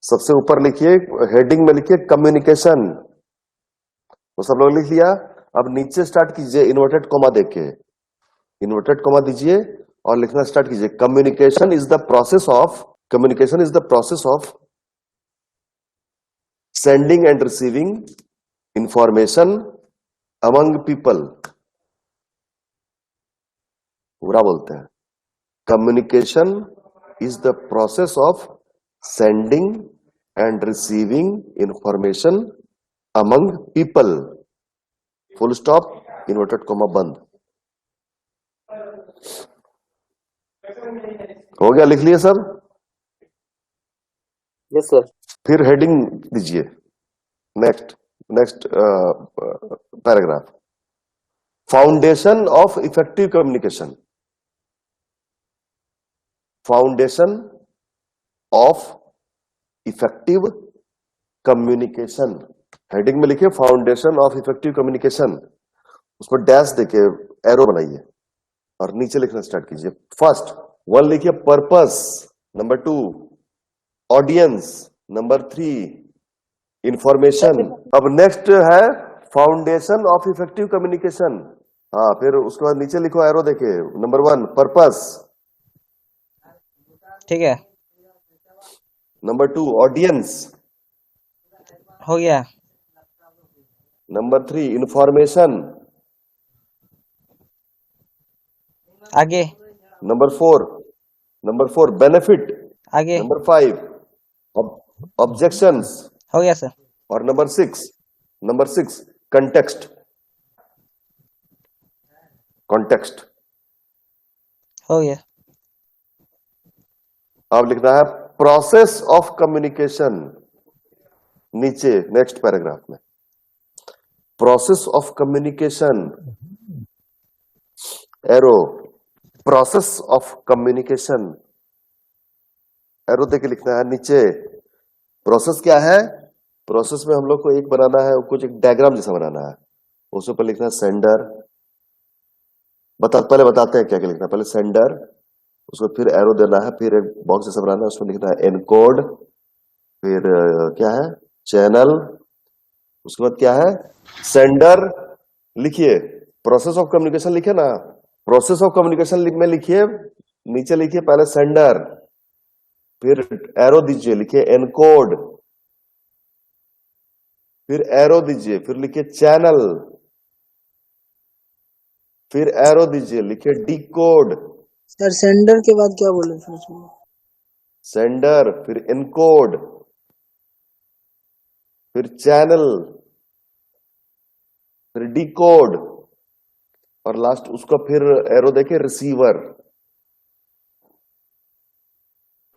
सबसे ऊपर लिखिए, हेडिंग में लिखिए कम्युनिकेशन, वो सब लोग लिख लिया। अब नीचे स्टार्ट कीजिए इन्वर्टेड कॉमा देके, इन्वर्टेड कॉमा दीजिए और लिखना स्टार्ट कीजिए, communication is the process of sending end receiving information among people. पूरा बोलते हैं, communication is the process of sending end receiving information among people, full stop, inverted comma बंद। हो गया, लिख लिए सर? Yes sir. फिर हेडिंग दीजिए, next paragraph, foundation of effective communication, foundation of effective communication. Heading में लिखिए फाउंडेशन ऑफ इफेक्टिव कम्युनिकेशन, उसमें डैश देके एरो बनाइए और नीचे लिखना स्टार्ट कीजिए। फर्स्ट वन लिखिए purpose, number 2 audience, number 3 information. अब नेक्स्ट है फाउंडेशन ऑफ इफेक्टिव कम्युनिकेशन। हाँ, फिर उसके बाद नीचे लिखो एरो देके, नंबर 1 पर्पस, ठीक है, नंबर 2 ऑडियंस, हो गया। नंबर 3 इंफॉर्मेशन, आगे नंबर 4 बेनिफिट, आगे, नंबर 5 ऑब्जेक्शंस, हो गया सर। और नंबर 6 कंटेक्स्ट, कॉन्टेक्स्ट। हो गया। अब लिखना है प्रोसेस ऑफ कम्युनिकेशन, नीचे नेक्स्ट पैराग्राफ में, process of communication, arrow, process of communication, arrow देके लिखना है नीचे। प्रोसेस क्या है? प्रोसेस में हम लोग को एक बनाना है, कुछ एक डायग्राम जैसा बनाना है, उसके ऊपर लिखना है सेंडर। पहले बताते हैं क्या क्या लिखना है। पहले सेंडर, उसको फिर एरो देना है, फिर एक बॉक्स जैसा बनाना है, उसमें लिखना है एनकोड, फिर क्या है चैनल, उसके बाद क्या है सेंडर। लिखिए प्रोसेस ऑफ कम्युनिकेशन, लिखे ना, प्रोसेस ऑफ कम्युनिकेशन में लिखिए, नीचे लिखिए पहले सेंडर, फिर एरो दीजिए, लिखिए एनकोड, फिर एरो दीजिए, फिर लिखिए चैनल, फिर एरो दीजिए, लिखिए डिकोड। सर सेंडर के बाद क्या बोले फिर उसमें? सेंडर, फिर एनकोड, फिर चैनल, फिर डिकोड, और लास्ट उसका फिर एरो देके रिसीवर।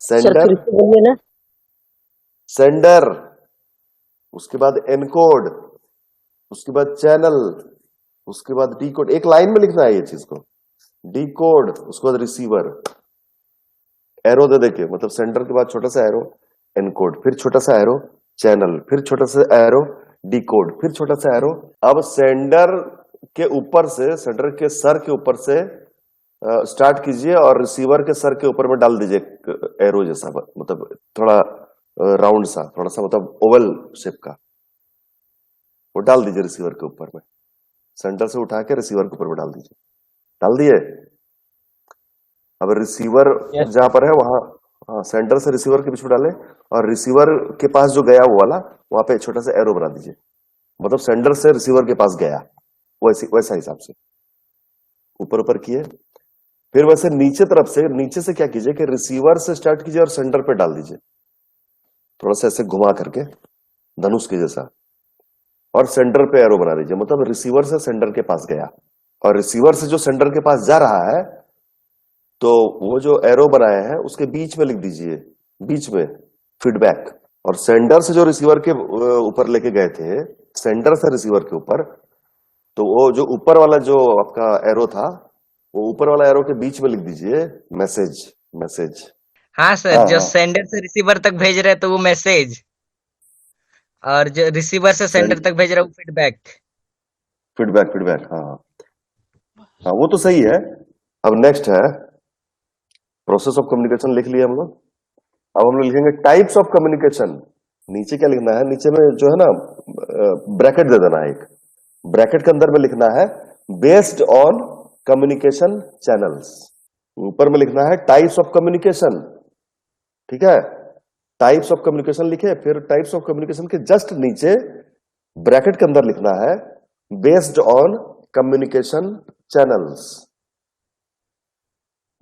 सेंडर, सेंडर, उसके बाद एनकोड, उसके बाद चैनल, उसके बाद डिकोड। एक लाइन में लिखना है ये चीज को, डिकोड, उसके बाद रिसीवर, एरो दे देके, मतलब सेंडर के बाद छोटा सा एरो एनकोड, फिर छोटा सा एरो चैनल, फिर छोटा सा एरो डिकोड, फिर छोटा सा एरो। अब सेंडर के ऊपर से, सेंडर के सर के ऊपर से स्टार्ट कीजिए और रिसीवर के सर के ऊपर में डाल दीजिए एरो जैसा, मतलब थोड़ा राउंड सा, थोड़ा सा मतलब ओवल शेप का, वो डाल दीजिए रिसीवर के ऊपर में। सेंटर से उठा के रिसीवर के ऊपर में डाल दीजिए। डाल दिए? अब रिसीवर जहां पर है वहां, हाँ, सेंटर से रिसीवर के बीच में डाले, और रिसीवर के पास जो गया वो वाला, वहां पे छोटा सा एरो बना दीजिए, मतलब सेंडर से रिसीवर के पास गया, वैसा हिसाब से ऊपर ऊपर किए। फिर वैसे नीचे तरफ से, नीचे से क्या कीजिए कि रिसीवर से स्टार्ट कीजिए और सेंटर पे डाल दीजिए, थोड़ा सा ऐसे घुमा करके धनुष के जैसा, और सेंटर पे एरो बना दीजिए, मतलब रिसीवर से सेंटर के पास गया, और रिसीवर से जो सेंटर के पास जा रहा है, तो वो जो एरो बनाए हैं उसके बीच में लिख दीजिए, बीच में फीडबैक। और सेंडर से जो रिसीवर के ऊपर लेके गए थे, सेंडर से रिसीवर के ऊपर, तो वो जो ऊपर वाला जो आपका एरो था, वो ऊपर वाला एरो के बीच में लिख दीजिए मैसेज। हाँ सर, जो सेंडर से रिसीवर तक भेज रहे तो वो मैसेज, और जो रिसीवर से सेंडर तक भेज रहा है वो फीडबैक। हाँ, वो तो सही है। अब नेक्स्ट है प्रोसेस ऑफ कम्युनिकेशन, लिख लिया हम लोग। अब हम लोग लिखेंगे टाइप्स ऑफ कम्युनिकेशन। नीचे क्या लिखना है, नीचे में जो है ना ब्रैकेट दे देना है एक, ब्रैकेट के अंदर में लिखना है बेस्ड ऑन कम्युनिकेशन चैनल्स, ऊपर में लिखना है टाइप्स ऑफ कम्युनिकेशन। ठीक है, टाइप्स ऑफ कम्युनिकेशन लिखे, फिर टाइप्स ऑफ कम्युनिकेशन के जस्ट नीचे ब्रैकेट के अंदर लिखना है based on communication channels,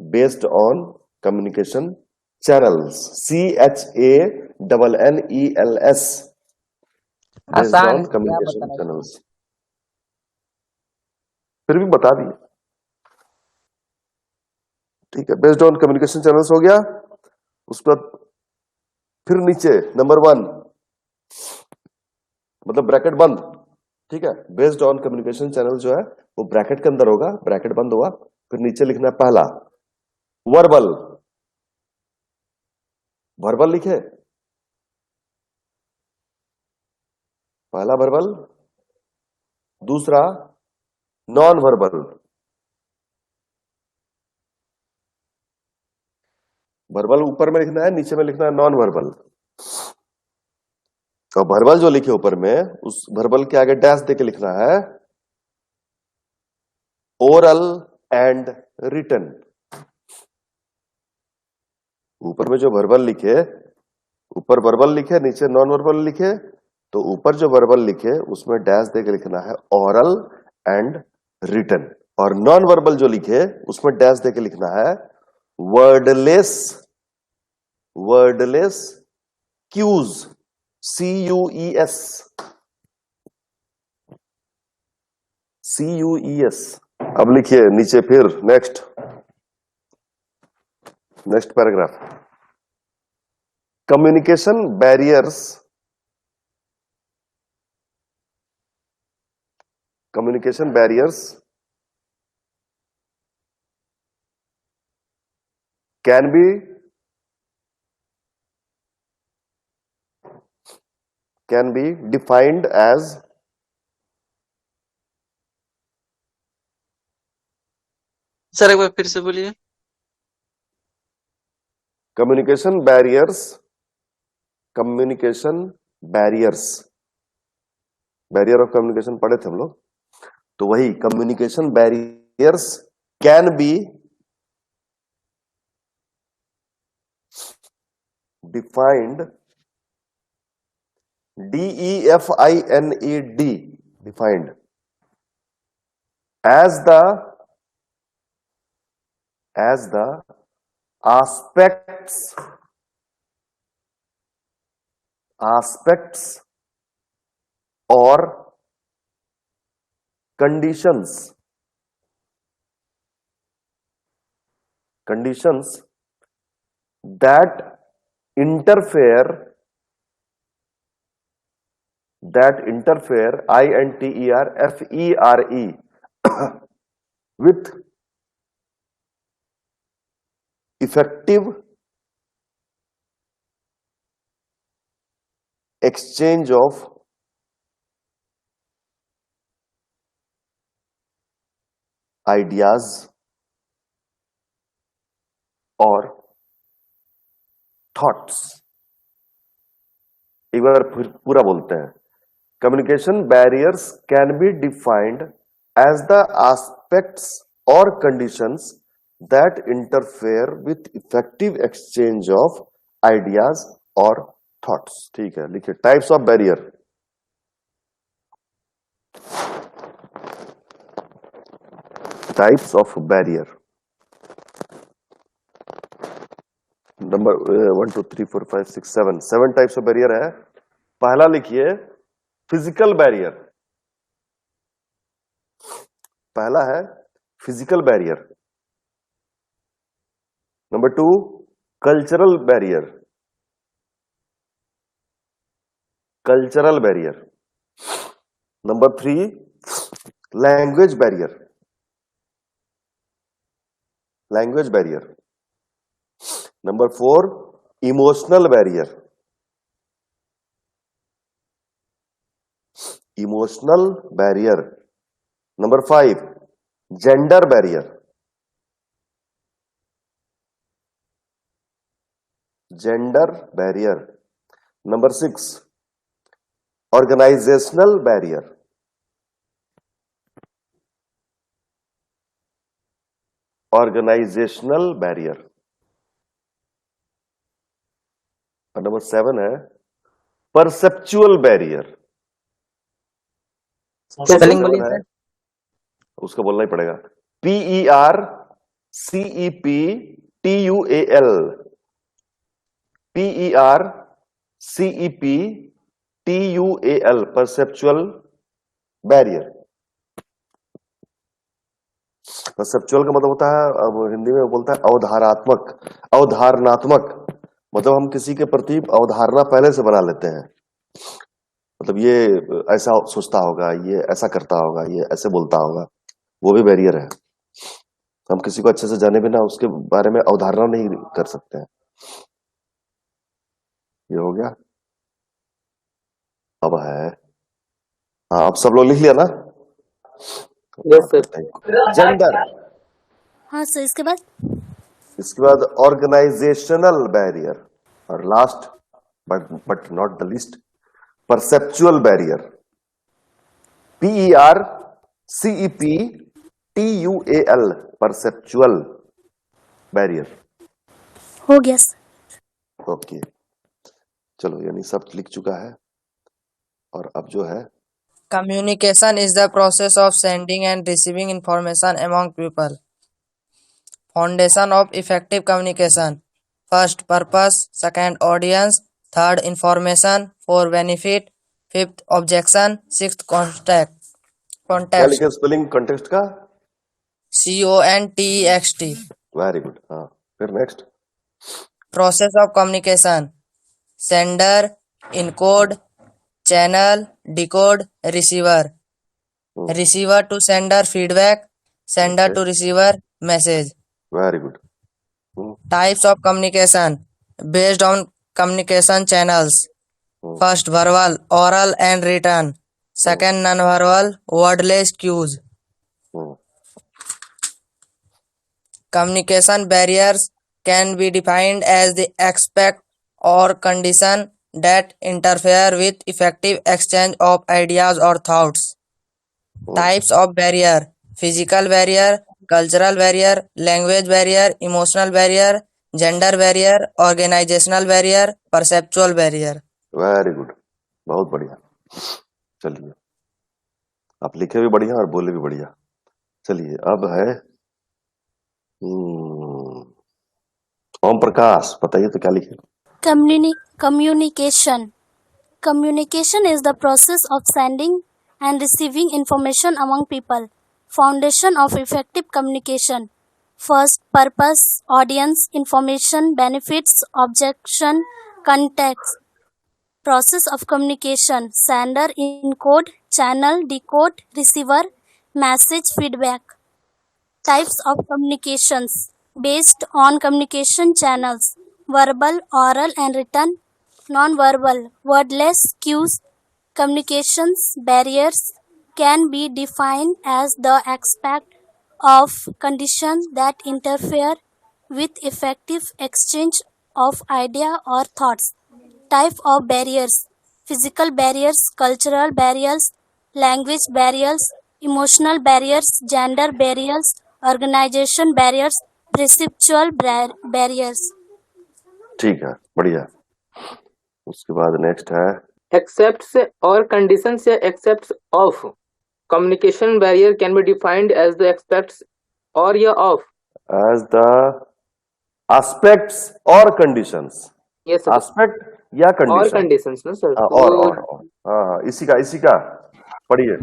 based on communication channels, CHANNELS, based आसान ऑन है, क्या कम्युनिकेशन बताना है। चैनल्स। फिर भी बता दिए। ठीक है, बेस्ड ऑन कम्युनिकेशन चैनल्स हो गया। उसके बाद फिर नीचे नंबर 1 मतलब ब्रैकेट बंद। ठीक है, बेस्ड ऑन कम्युनिकेशन चैनल जो है वो ब्रैकेट के अंदर होगा, ब्रैकेट बंद होगा। फिर नीचे लिखना है पहला वर्बल, वर्बल लिखे, पहला वर्बल, दूसरा नॉन वर्बल, वर्बल ऊपर में लिखना है, नीचे में लिखना है नॉन वर्बल। और वर्बल जो लिखे ऊपर में, उस वर्बल के आगे डैश देके लिखना है ओरल एंड रिटन। ऊपर में जो वर्बल लिखे, ऊपर वर्बल लिखे, नीचे नॉन वर्बल लिखे, तो ऊपर जो वर्बल लिखे उसमें डैश देके लिखना है ओरल एंड रिटन। और नॉन वर्बल जो लिखे उसमें डैश देके लिखना है wordless, wordless cues, CUES, CUES। अब लिखिए नीचे फिर next, next paragraph, communication barriers, communication barriers can be defined as sir एक बार फिर से बोलिए। Communication barriers, communication barriers, barrier of communication पढ़े थे हम लोग, तो वही communication barriers can be defined, DEFINED, defined as the aspects or conditions that interfere, INTERFERE with effective exchange of ideas or thoughts। एक बार फिर पूरा बोलते हैं, communication barriers can be defined as the aspects और conditions that interfere with effective exchange of ideas or thoughts। ठीक है, लिखिए types of barrier. Types of barrier number 1 2 3 4 5 6 7, 7 types of barrier है। पहला लिखिए फिजिकल बैरियर, पहला है physical barrier. Number 2 cultural barrier, cultural barrier. Number 3 language barrier, language barrier. Number 4 emotional barrier, emotional barrier. Number 5 gender barrier, gender barrier. Number 6, organisational barrier. Organisational barrier. और number 7 है perceptual barrier. Spelling बोलिए है sir. उसका बोलना ही पड़ेगा, PERCEPTUAL। PERCEPTUAL, perceptual barrier. Perceptual का मतलब होता है, अब हिंदी में बोलता है अवधारणात्मक। अवधारणात्मक मतलब हम किसी के प्रति अवधारणा पहले से बना लेते हैं, मतलब ये ऐसा सोचता होगा, ये ऐसा करता होगा, ये ऐसे बोलता होगा, वो भी बैरियर है। हम किसी को अच्छे से जाने बिना उसके बारे में अवधारणा नहीं कर सकते हैं। ये हो गया। अब है, हाँ अब सब लोग लिख लिया ना? Yes sir. जेंडर। हाँ सर, इसके बाद इसके बाद ऑर्गेनाइजेशनल बैरियर, और last but not the least perceptual barrier. PERCEPTUAL, perceptual barrier. हो गया सर। ओके, चलो यानी सब लिख चुका है। और अब जो है, Communication is the process of sending and receiving information among people. Foundation of effective communication. First, purpose. Second, audience. Third, information. Fourth, benefit. Fifth, objection. Sixth, क्या context. लिखे स्पेलिंग कॉन्टेक्स्ट का? CONTEXT. Very good. हाँ, फिर next. Process of communication. Sender, encode, channel, decode, receiver. Receiver to sender feedback, sender to receiver message. Very good. Types of communication based on communication channels. First, verbal, oral and written. Second, non-verbal, wordless cues. Communication barriers can be defined as the aspect or condition that interfere with effective exchange of ideas or thoughts. Types of barrier: physical barrier, cultural barrier, language barrier, emotional barrier, gender barrier, organizational barrier, perceptual barrier. Very good, बहुत बढ़िया। चलिए, आप लिखे भी बढ़िया और बोले भी बढ़िया। चलिए अब है ओम प्रकाश, बताइए तो क्या लिखे? Communication. Communication is the process of sending and receiving information among people. Foundation of effective communication. First, purpose, audience, information, benefits, objection, context. Process of communication. Sender, encode, channel, decode, receiver, message, feedback. Types of communications based on communication channels: verbal, oral, and written. Non-verbal, wordless cues. Communications barriers can be defined as the aspect of conditions that interfere with effective exchange of idea or thoughts. Type of barriers: physical barriers, cultural barriers, language barriers, emotional barriers, gender barriers, organization barriers, perceptual barriers. ठीक है, बढ़िया। उसके बाद next है Accepts or conditions या accepts of communication barrier can be defined as the aspects or या of. As the aspects और conditions। Yes sir. aspect या और condition? conditions ना सर. और हाँ, इसी का पढ़िए।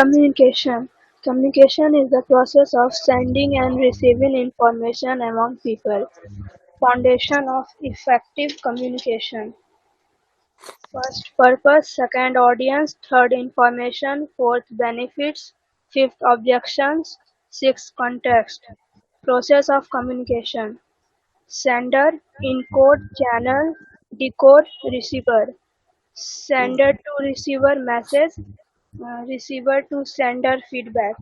Communication. Communication is the process of sending and receiving information among people. Foundation of effective communication. First, purpose. Second, audience. Third, information. Fourth, benefits. Fifth, objections. Sixth, context. Process of communication. Sender, encode, channel, decode, receiver. Sender to receiver message, receiver to sender feedback.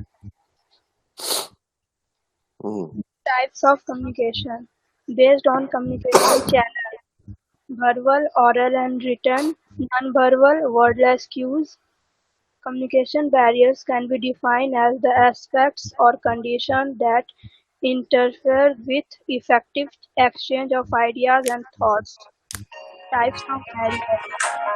Types of communication. based on communication channel: verbal, oral and written, non-verbal, wordless cues. Communication barriers can be defined as the aspects or conditions that interfere with effective exchange of ideas and thoughts. Types of barrier: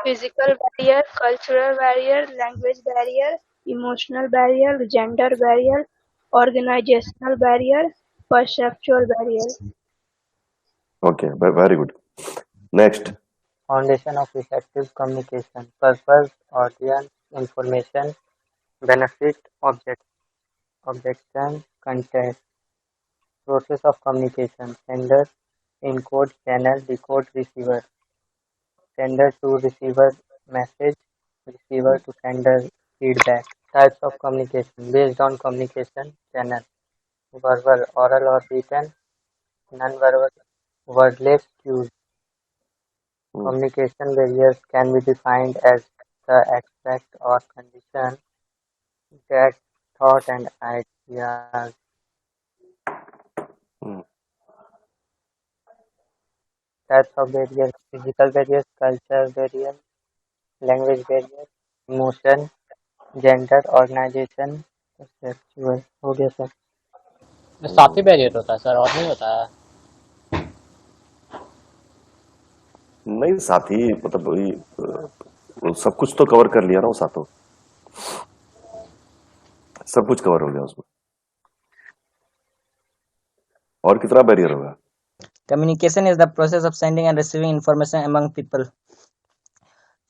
physical barrier, cultural barrier, language barrier, emotional barrier, gender barrier, organizational barrier, perceptual barrier. Okay, very good. Next. Foundation of effective communication: purpose, audience, information, benefit, objection, context. Process of communication: sender, encode, channel, decode, receiver. Sender to receiver message, receiver to sender feedback. Types of communication based on communication channel: verbal, oral or written, non-verbal, wordless cues. Communication barriers can be defined as the aspect or condition that thought and ideas. Hmm. Types of barriers: physical barriers, cultural barrier, language barrier, emotion, gender, organization, perceptual. हो गया sir. साथ ही barrier होता है sir, और नहीं होता है. नहीं, साथ ही मतलब वही सब कुछ तो कवर कर लिया ना वो सातों, सब कुछ कवर हो गया उसमें. और कितना बैरियर होगा? Communication is the process of sending and receiving information among people.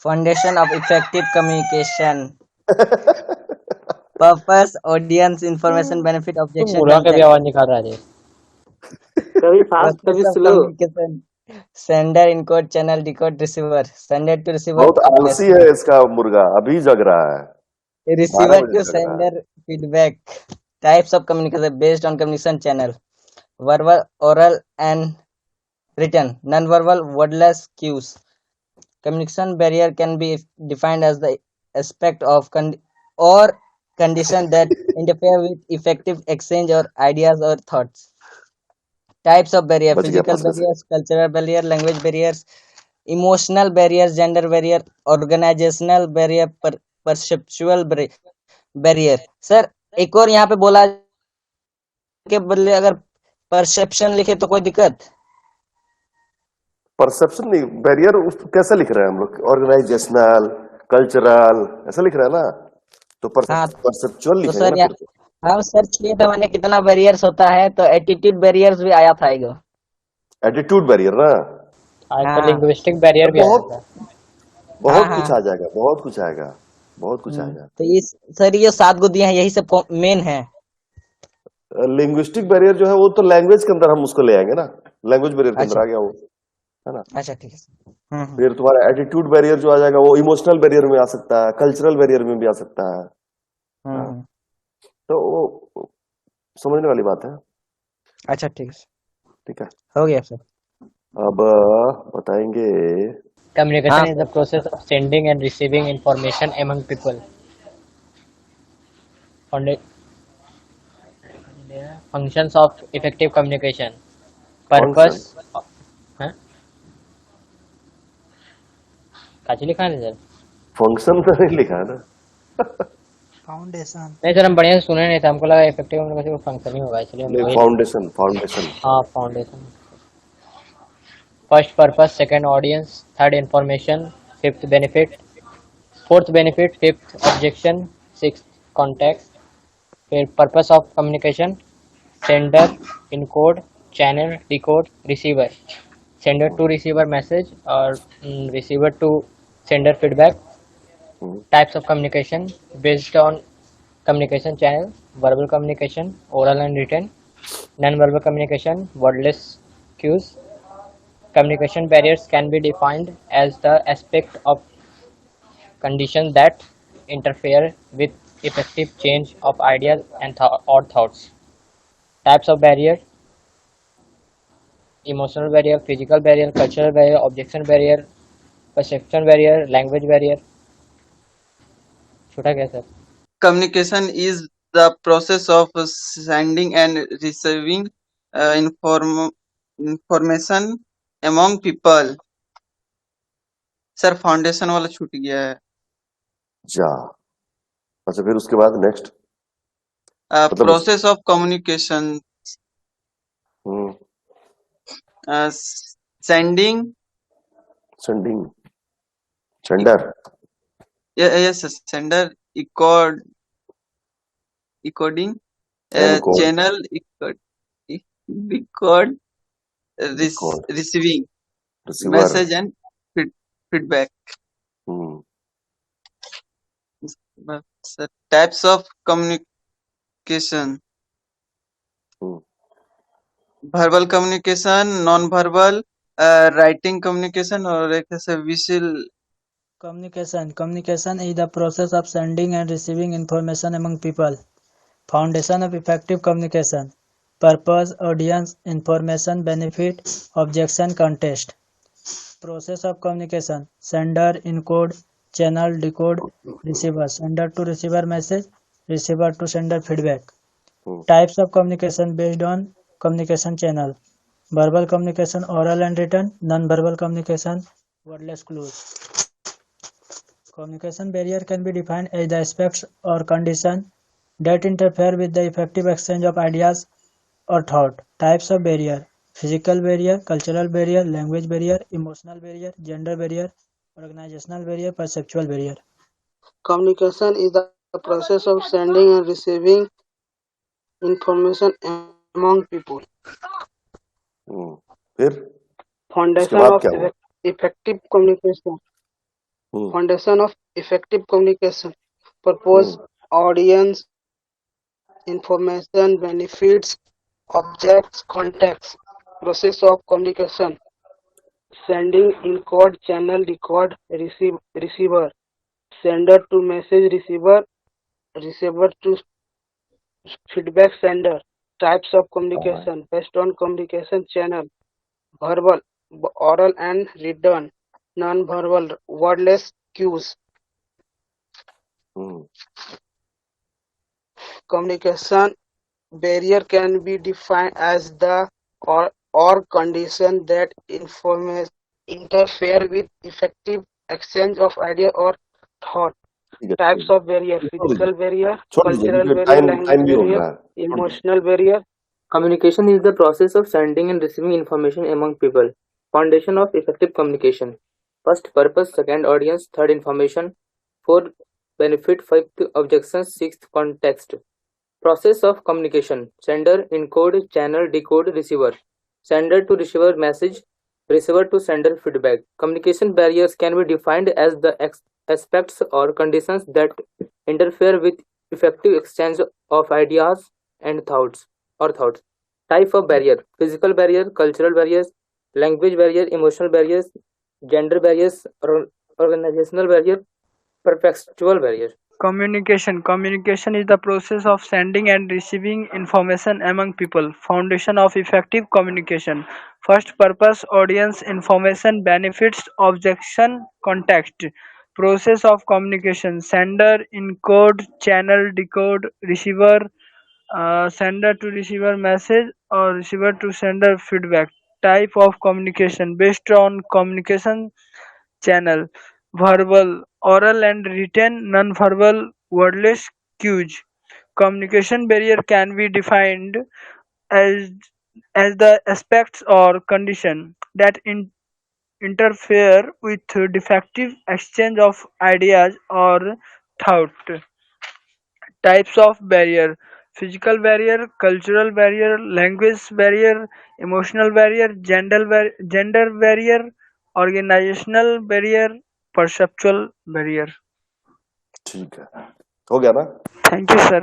Foundation of effective communication. Purpose, audience, information, benefit, तुम objection, मुर्गा का भी context. आवाज निकाल रहा है. कभी फास्ट कभी Process of slow. communication. Sender, encode, channel, decode, receiver. Sender to receiver. बहुत आलसी है इसका मुर्गा, अभी जग रहा है. Receiver 12 बजे to जग रहा है. sender feedback. Types of communication based on communication channel: verbal, oral, and written. Non-verbal, wordless cues. Communication barrier can be defined as the aspect of or condition that interfere with effective exchange or ideas or thoughts. Types of barrier: बच गया physical फंसने से. barriers, cultural barrier, language barriers, emotional barriers, gender barrier, organizational barrier, perceptual barrier. Sir एक और यहाँ पे बोला के बदले अगर परसेप्शन लिखे तो कोई दिक्कत? परसेप्शन नहीं, बैरियर कैसे लिख रहे हैं हम लोग? ऑर्गेनाइजेशनल, कल्चरल ऐसा लिख रहे हैं ना, तो हाँ परसेप्चुअल तो लिखेंगे सर ना फिर तो. हम सर्च किए थे मैंने कितना बैरियर्स होता है, तो एटीट्यूड बैरियर्स भी आया था एगो. एटीट्यूड बैरियर ना, आज तो हाँ लिंग्विस्टिक बैरियर भी आया बहुत था. हाँ बहुत कुछ हाँ. आ जाएगा, बहुत कुछ आएगा, बहुत कुछ आएगा. तो ये सर ये 7 गो दिए हैं, यही सब मेन है. लिंग्विस्टिक बैरियर जो है वो तो लैंग्वेज के अंदर हम उसको ले आएंगे ना, लैंग्वेज बैरियर के अंदर अच्छा आ गया वो, है ना. अच्छा ठीक है. फिर तुम्हारा एटीट्यूड बैरियर जो आ जाएगा वो इमोशनल बैरियर में आ सकता है, कल्चरल बैरियर में भी आ सकता है. हाँ, तो वो समझने वाली बात है. अच्छा ठीक है, ठीक है. हो गया सर. अब बताएंगे. Communication हाँ is the process of sending and receiving information among people. Functions of effective communication: purpose. हाँ काची लिखा है सर? फंक्शन तो नहीं लिखा है ना. फाउंडेशन। नहीं सर, हम बढ़िया से सुने नहीं था, हमको लगा इफेक्टिव कम्युनिकेशन का फंक्शन ही होगा, इसलिए हम नहीं, वही. Foundation foundation. हाँ foundation. First purpose, second audience, third information, fifth benefit, fourth benefit, fifth objection, sixth context. फिर purpose of communication: sender, encode, channel, decode, receiver. Sender to receiver message और receiver to sender feedback. Types of communication based on communication channel: verbal communication, oral and written, non-verbal communication, wordless cues. Communication barriers can be defined as the aspect of conditions that interfere with effective change of ideas and or thoughts. Types of barrier: emotional barrier, physical barrier, cultural barrier, objection barrier, perception barrier, language barrier. छोटा क्या sir? Communication is the process of sending and receiving information among people. Sir foundation वाला छूट गया है. जा अच्छा फिर उसके बाद नेक्स्ट मतलब process of communication, sending sending sender yes sender encoding Encode. channel record receiving receiver message and feedback. Types of communication, verbal communication, non-verbal, writing communication और एक ऐसे visual Communication. Communication is the process of sending and receiving information among people. Foundation of effective communication. Purpose, audience, information, benefit, objection, context. Process of communication. Sender, encode, channel, decode, receiver. Sender to receiver message, receiver to sender feedback. Types of communication based on communication channel. Verbal communication, oral and written. Non-verbal communication, wordless clues. Communication barrier can be defined as the aspects or conditions that interfere with the effective exchange of ideas or thought. Types of barrier: physical barrier, cultural barrier, language barrier, emotional barrier, gender barrier, organizational barrier, perceptual barrier. Communication is the process of sending and receiving information among people. फिर Foundation of effective communication. Foundation of effective communication. Purpose, audience, information, benefits, objects, context. Process of communication. Sending, encode, channel, decode, receiver. Sender to message, receiver to feedback, sender. Types of communication based on communication channel: verbal, oral and written. Non-verbal, wordless cues. Communication barrier can be defined as the or condition that interfere with effective exchange of idea or thought. Types of barrier: physical barrier, cultural barrier, language barrier, emotional barrier. Communication is the process of sending and receiving information among people. Foundation of effective communication. First, purpose. Second, audience. Third, information. Fourth, benefit. Fifth, objection. Sixth, context. Process of communication: sender, encode, channel, decode, receiver. Sender to receiver message, receiver to sender feedback. Communication barriers can be defined as the aspects or conditions that interfere with effective exchange of ideas and thoughts. Type of barrier: physical barrier, cultural barriers, language barrier, emotional barriers, gender barriers, organizational barrier, perceptual barrier. Communication. Communication is the process of sending and receiving information among people. Foundation of effective communication. First, purpose, audience, information, benefits, objection, context. Process of communication: sender, encode, channel, decode, receiver, sender to receiver message or receiver to sender feedback. Type of communication based on communication channel: verbal, oral and written, non-verbal, wordless cues. Communication barrier can be defined as the aspects or condition that interfere with defective exchange of ideas or thought. Types of barrier: physical barrier, cultural barrier, language barrier, emotional barrier, gender barrier, organizational barrier, perceptual barrier. ठीक है हो गया ना Thank you, sir.